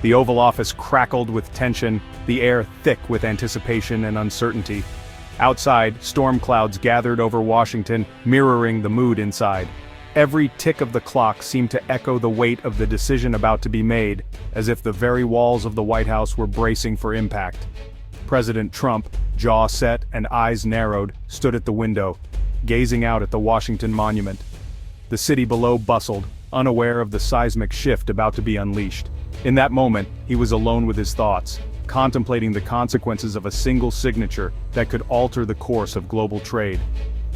The Oval Office crackled with tension, the air thick with anticipation and uncertainty. Outside, storm clouds gathered over Washington, mirroring the mood inside. Every tick of the clock seemed to echo the weight of the decision about to be made, as if the very walls of the White House were bracing for impact. President Trump, jaw set and eyes narrowed, stood at the window, gazing out at the Washington Monument. The city below bustled, unaware of the seismic shift about to be unleashed. In that moment, he was alone with his thoughts, contemplating the consequences of a single signature that could alter the course of global trade.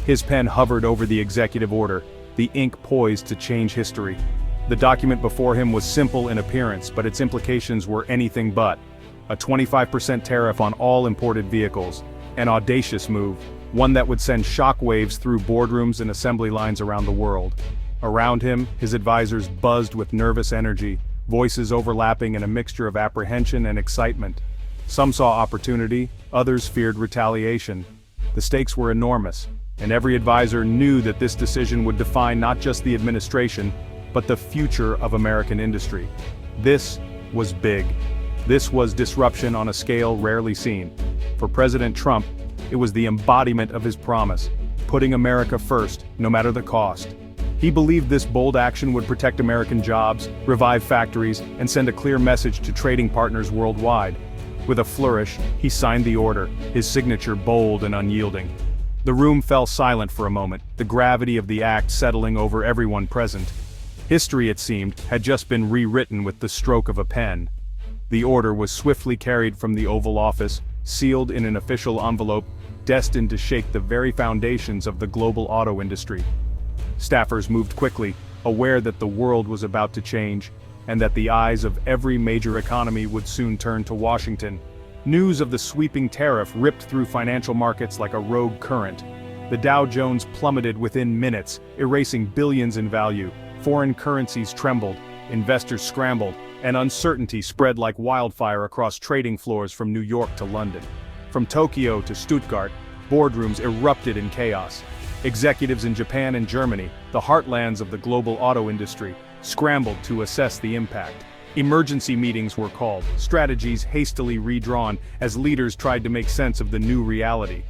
His pen hovered over the executive order, the ink poised to change history. The document before him was simple in appearance, but its implications were anything but. A 25% tariff on all imported vehicles. An audacious move, one that would send shockwaves through boardrooms and assembly lines around the world. Around him, his advisors buzzed with nervous energy, voices overlapping in a mixture of apprehension and excitement. Some saw opportunity, others feared retaliation. The stakes were enormous, and every advisor knew that this decision would define not just the administration, but the future of American industry. This was big. This was disruption on a scale rarely seen. For President Trump, it was the embodiment of his promise, putting America first, no matter the cost. He believed this bold action would protect American jobs, revive factories, and send a clear message to trading partners worldwide. With a flourish, he signed the order, his signature bold and unyielding. The room fell silent for a moment, the gravity of the act settling over everyone present. History, it seemed, had just been rewritten with the stroke of a pen. The order was swiftly carried from the Oval Office, sealed in an official envelope, destined to shake the very foundations of the global auto industry. Staffers moved quickly, aware that the world was about to change, and that the eyes of every major economy would soon turn to Washington. News of the sweeping tariff ripped through financial markets like a rogue current. The Dow Jones plummeted within minutes, erasing billions in value. Foreign currencies trembled, investors scrambled, and uncertainty spread like wildfire across trading floors from New York to London. From Tokyo to Stuttgart, boardrooms erupted in chaos. Executives in Japan and Germany, the heartlands of the global auto industry, scrambled to assess the impact. Emergency meetings were called, strategies hastily redrawn as leaders tried to make sense of the new reality.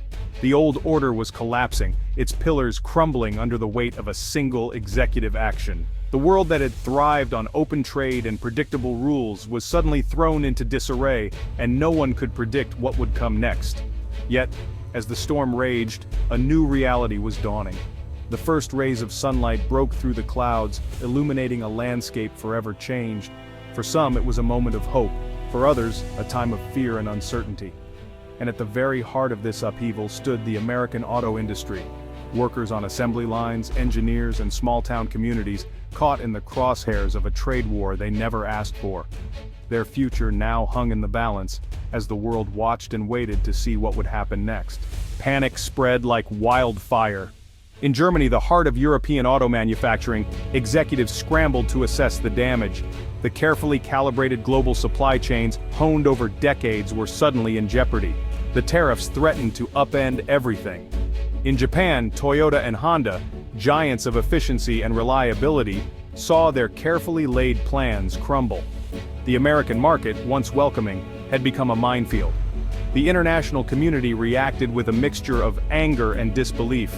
The old order was collapsing, its pillars crumbling under the weight of a single executive action. The world that had thrived on open trade and predictable rules was suddenly thrown into disarray, and no one could predict what would come next. Yet, as the storm raged, a new reality was dawning. The first rays of sunlight broke through the clouds, illuminating a landscape forever changed. For some, it was a moment of hope. For others, a time of fear and uncertainty. And at the very heart of this upheaval stood the American auto industry. Workers on assembly lines, engineers, and small-town communities caught in the crosshairs of a trade war they never asked for. Their future now hung in the balance, as the world watched and waited to see what would happen next. Panic spread like wildfire. In Germany, the heart of European auto manufacturing, executives scrambled to assess the damage. The carefully calibrated global supply chains, honed over decades, were suddenly in jeopardy. The tariffs threatened to upend everything. In Japan, Toyota and Honda, giants of efficiency and reliability, saw their carefully laid plans crumble. The American market, once welcoming, had become a minefield. The international community reacted with a mixture of anger and disbelief.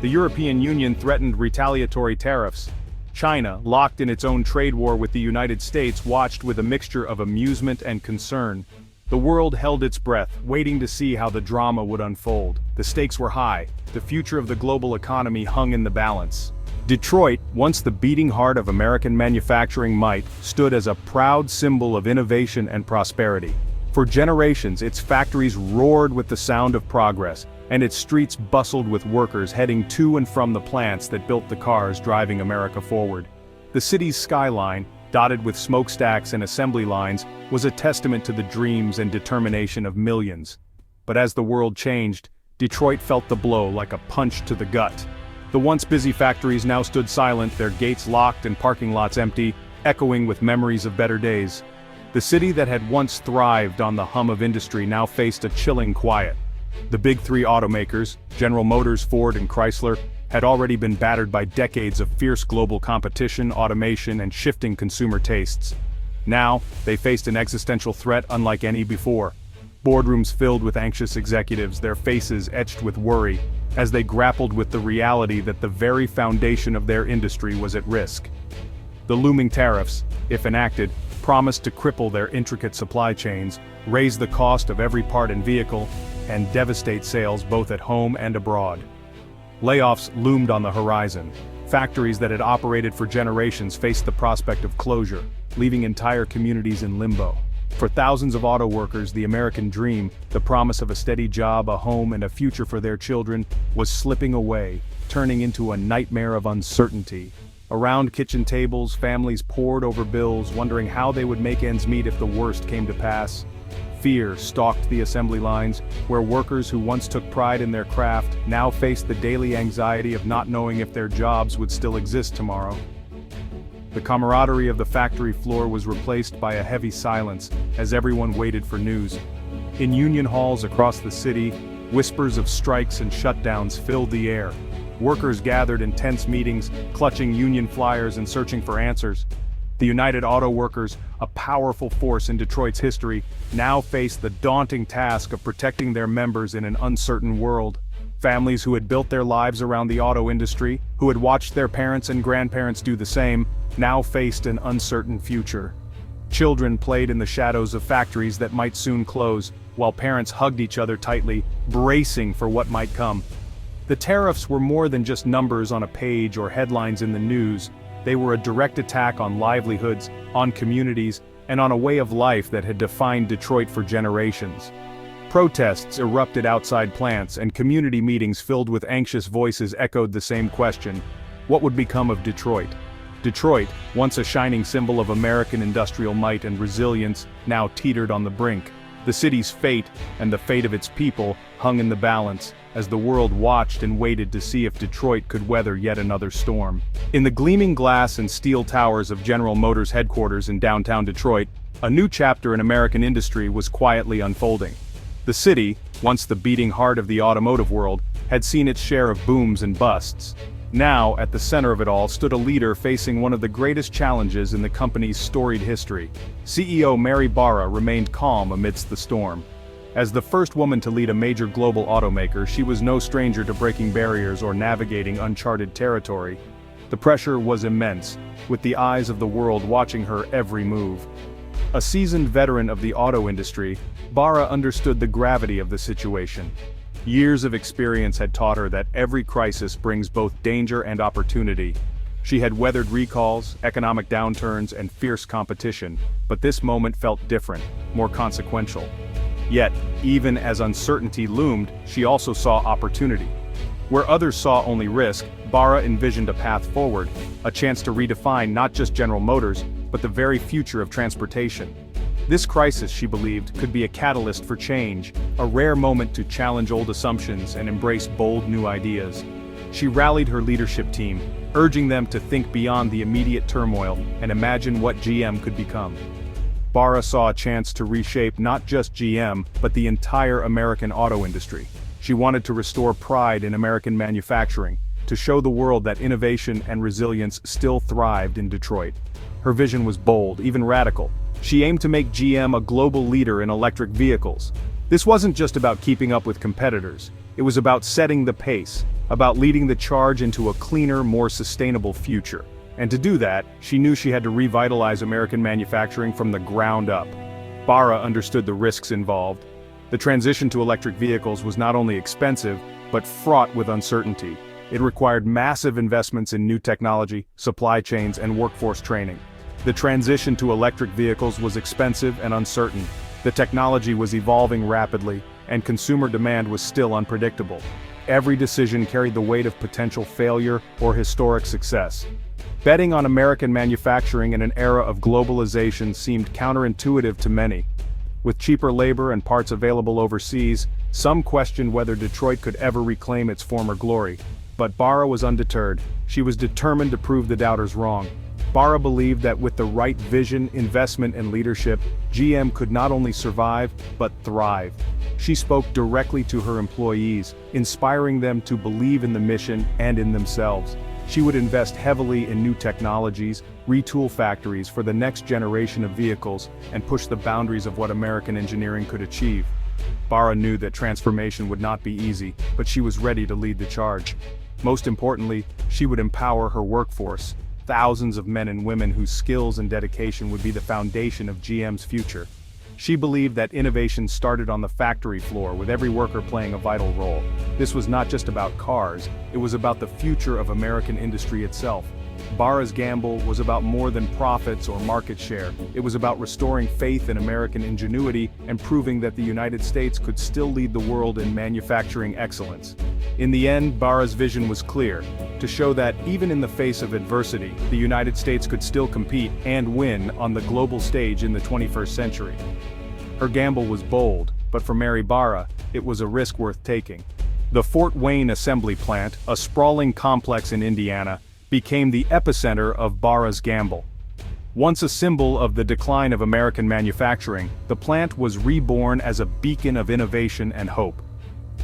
The European Union threatened retaliatory tariffs. China, locked in its own trade war with the United States, watched with a mixture of amusement and concern. The world held its breath, waiting to see how the drama would unfold. The stakes were high. The future of the global economy hung in the balance. Detroit, once the beating heart of American manufacturing might, stood as a proud symbol of innovation and prosperity. For generations, its factories roared with the sound of progress, and its streets bustled with workers heading to and from the plants that built the cars driving America forward. The city's skyline, dotted with smokestacks and assembly lines, was a testament to the dreams and determination of millions. But as the world changed, Detroit felt the blow like a punch to the gut. The once busy factories now stood silent, their gates locked and parking lots empty, echoing with memories of better days. The city that had once thrived on the hum of industry now faced a chilling quiet. The big three automakers, General Motors, Ford, and Chrysler, had already been battered by decades of fierce global competition, automation, and shifting consumer tastes. Now, they faced an existential threat unlike any before. Boardrooms filled with anxious executives, their faces etched with worry, as they grappled with the reality that the very foundation of their industry was at risk. The looming tariffs, if enacted, promised to cripple their intricate supply chains, raise the cost of every part and vehicle, and devastate sales both at home and abroad. Layoffs loomed on the horizon. Factories that had operated for generations faced the prospect of closure, leaving entire communities in limbo. For thousands of auto workers, the American dream, the promise of a steady job, a home, and a future for their children, was slipping away, turning into a nightmare of uncertainty. Around kitchen tables, families pored over bills, wondering how they would make ends meet if the worst came to pass. Fear stalked the assembly lines, where workers who once took pride in their craft now faced the daily anxiety of not knowing if their jobs would still exist tomorrow. The camaraderie of the factory floor was replaced by a heavy silence as everyone waited for news. In union halls across the city, whispers of strikes and shutdowns filled the air. Workers gathered in tense meetings, clutching union flyers and searching for answers. The United Auto Workers, a powerful force in Detroit's history, now faced the daunting task of protecting their members in an uncertain world. Families who had built their lives around the auto industry, who had watched their parents and grandparents do the same, now faced an uncertain future. Children played in the shadows of factories that might soon close, while parents hugged each other tightly, bracing for what might come. The tariffs were more than just numbers on a page or headlines in the news. They were a direct attack on livelihoods, on communities, and on a way of life that had defined Detroit for generations. Protests erupted outside plants, and community meetings filled with anxious voices echoed the same question: what would become of Detroit? Detroit, once a shining symbol of American industrial might and resilience, now teetered on the brink. The city's fate, and the fate of its people, hung in the balance, as the world watched and waited to see if Detroit could weather yet another storm. In the gleaming glass and steel towers of General Motors headquarters in downtown Detroit, a new chapter in American industry was quietly unfolding. The city, once the beating heart of the automotive world, had seen its share of booms and busts. Now, at the center of it all stood a leader facing one of the greatest challenges in the company's storied history. CEO Mary Barra remained calm amidst the storm. As the first woman to lead a major global automaker, she was no stranger to breaking barriers or navigating uncharted territory. The pressure was immense, with the eyes of the world watching her every move. A seasoned veteran of the auto industry, Barra understood the gravity of the situation. Years of experience had taught her that every crisis brings both danger and opportunity. She had weathered recalls, economic downturns, and fierce competition, but this moment felt different, more consequential. Yet, even as uncertainty loomed, she also saw opportunity. Where others saw only risk, Barra envisioned a path forward, a chance to redefine not just General Motors, but the very future of transportation. This crisis, she believed, could be a catalyst for change, a rare moment to challenge old assumptions and embrace bold new ideas. She rallied her leadership team, urging them to think beyond the immediate turmoil and imagine what GM could become. Barra saw a chance to reshape not just GM, but the entire American auto industry. She wanted to restore pride in American manufacturing, to show the world that innovation and resilience still thrived in Detroit. Her vision was bold, even radical. She aimed to make GM a global leader in electric vehicles. This wasn't just about keeping up with competitors. It was about setting the pace, about leading the charge into a cleaner, more sustainable future. And to do that, she knew she had to revitalize American manufacturing from the ground up. Barra understood the risks involved. The transition to electric vehicles was not only expensive, but fraught with uncertainty. It required massive investments in new technology, supply chains, and workforce training. The transition to electric vehicles was expensive and uncertain. The technology was evolving rapidly, and consumer demand was still unpredictable. Every decision carried the weight of potential failure or historic success. Betting on American manufacturing in an era of globalization seemed counterintuitive to many. With cheaper labor and parts available overseas, some questioned whether Detroit could ever reclaim its former glory. But Barra was undeterred. She was determined to prove the doubters wrong. Barra believed that with the right vision, investment, and leadership, GM could not only survive, but thrive. She spoke directly to her employees, inspiring them to believe in the mission and in themselves. She would invest heavily in new technologies, retool factories for the next generation of vehicles, and push the boundaries of what American engineering could achieve. Barra knew that transformation would not be easy, but she was ready to lead the charge. Most importantly, she would empower her workforce, thousands of men and women whose skills and dedication would be the foundation of GM's future. She believed that innovation started on the factory floor, with every worker playing a vital role. This was not just about cars, it was about the future of American industry itself. Barra's gamble was about more than profits or market share. It was about restoring faith in American ingenuity and proving that the United States could still lead the world in manufacturing excellence. In the end, Barra's vision was clear: to show that, even in the face of adversity, the United States could still compete and win on the global stage in the 21st century. Her gamble was bold, but for Mary Barra, it was a risk worth taking. The Fort Wayne assembly plant, a sprawling complex in Indiana, became the epicenter of Barra's gamble. Once a symbol of the decline of American manufacturing, the plant was reborn as a beacon of innovation and hope.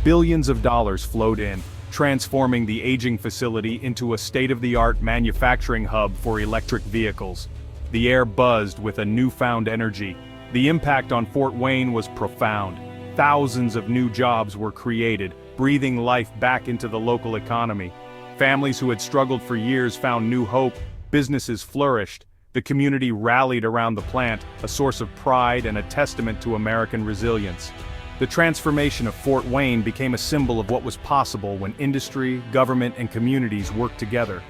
Billions of dollars flowed in, transforming the aging facility into a state-of-the-art manufacturing hub for electric vehicles. The air buzzed with a newfound energy. The impact on Fort Wayne was profound. Thousands of new jobs were created, breathing life back into the local economy. Families who had struggled for years found new hope, businesses flourished, the community rallied around the plant, a source of pride and a testament to American resilience. The transformation of Fort Wayne became a symbol of what was possible when industry, government, and communities worked together.